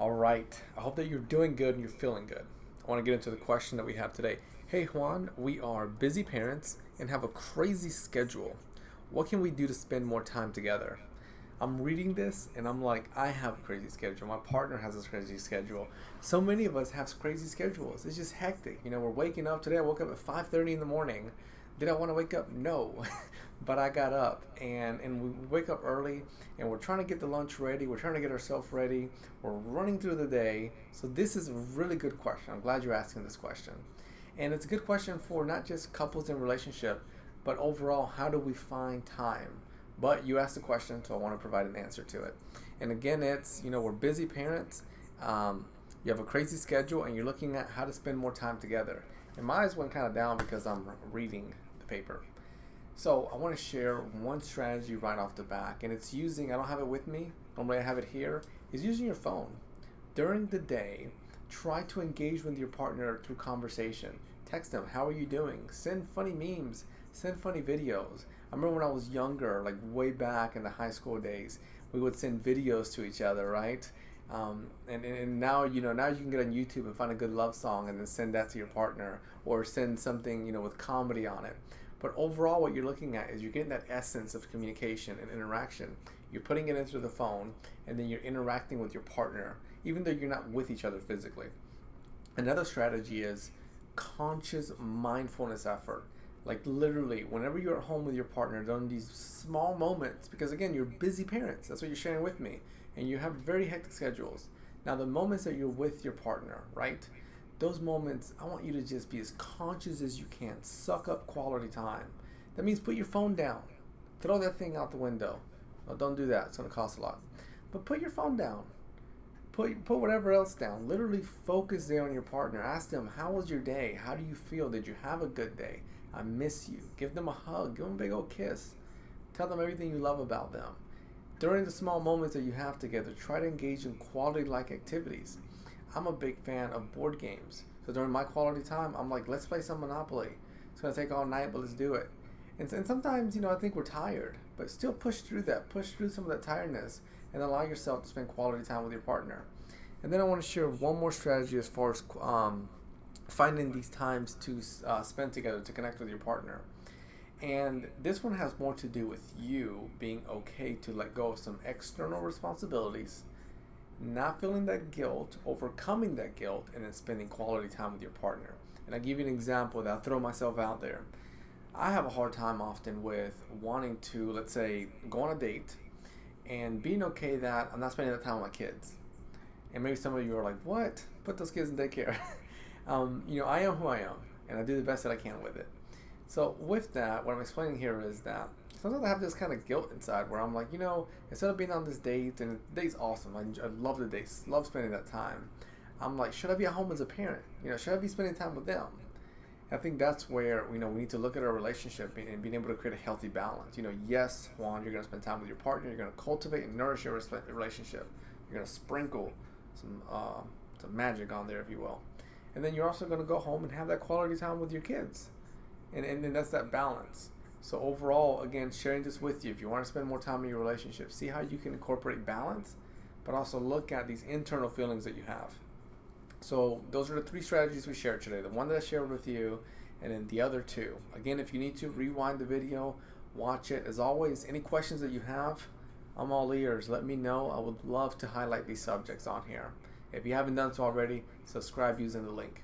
All right. I hope that you're doing good and you're feeling good. I want to get into the question that we have today. Hey Juan, we are busy parents and have a crazy schedule. What can we do to spend more time together? I'm reading this and I'm like, I have a crazy schedule. My partner has a crazy schedule. So many of us have crazy schedules. It's just hectic. We're waking up today. I woke up at 5:30 in the morning. Did I want to wake up? No. But I got up and we wake up early and we're trying to get the lunch ready. We're trying to get ourselves ready. We're running through the day. So this is a really good question. I'm glad you're asking this question. And it's a good question for not just couples in relationship, but overall, how do we find time? But you asked the question, so I want to provide an answer to it. And again, we're busy parents. You have a crazy schedule, and you're looking at how to spend more time together. And my eyes went kind of down because I'm reading the paper. So I want to share one strategy right off the back, and it's using, I don't have it with me, normally I have it here, is using your phone. During the day, try to engage with your partner through conversation. Text them, how are you doing? Send funny memes, send funny videos. I remember when I was younger, like way back in the high school days, we would send videos to each other, right? And now now you can get on YouTube and find a good love song and then send that to your partner, or send something with comedy on it. But overall, what you're looking at is you're getting that essence of communication and interaction. You're putting it into the phone, and then you're interacting with your partner, even though you're not with each other physically. Another strategy is conscious mindfulness effort. Like literally, whenever you're at home with your partner, during these small moments, because again, you're busy parents. That's what you're sharing with me, and you have very hectic schedules. Now, the moments that you're with your partner, right? Those moments, I want you to just be as conscious as you can. Suck up quality time. That means put your phone down. Throw that thing out the window. No, don't do that. It's going to cost a lot. But put your phone down. Put whatever else down. Literally focus there on your partner. Ask them, how was your day? How do you feel? Did you have a good day? I miss you. Give them a hug. Give them a big old kiss. Tell them everything you love about them. During the small moments that you have together, try to engage in quality-like activities. I'm a big fan of board games. So during my quality time, I'm like, let's play some Monopoly. It's going to take all night, but let's do it. And sometimes, I think we're tired, but still push through that. Push through some of that tiredness and allow yourself to spend quality time with your partner. And then I want to share one more strategy as far as finding these times to spend together, to connect with your partner. And this one has more to do with you being okay to let go of some external responsibilities, not feeling that guilt, overcoming that guilt, and then spending quality time with your partner. And I'll give you an example that I'll throw myself out there. I have a hard time often with wanting to, let's say, go on a date and being okay that I'm not spending that time with my kids. And maybe some of you are like, what? Put those kids in daycare. I am who I am, and I do the best that I can with it. So with that, what I'm explaining here is that sometimes I have this kind of guilt inside where I'm like, instead of being on this date, and the date's awesome, I love the dates, love spending that time, I'm like, should I be at home as a parent? Should I be spending time with them? And I think that's where, we need to look at our relationship and being able to create a healthy balance. Yes, Juan, you're going to spend time with your partner, you're going to cultivate and nourish your relationship. You're going to sprinkle some magic on there, if you will. And then you're also going to go home and have that quality time with your kids. And that's that balance. So overall, again, sharing this with you, if you want to spend more time in your relationship, see how you can incorporate balance, but also look at these internal feelings that you have. So those are the three strategies we shared today. The one that I shared with you, and then the other two. Again, if you need to, rewind the video, watch it. As always, any questions that you have, I'm all ears. Let me know. I would love to highlight these subjects on here. If you haven't done so already, subscribe using the link.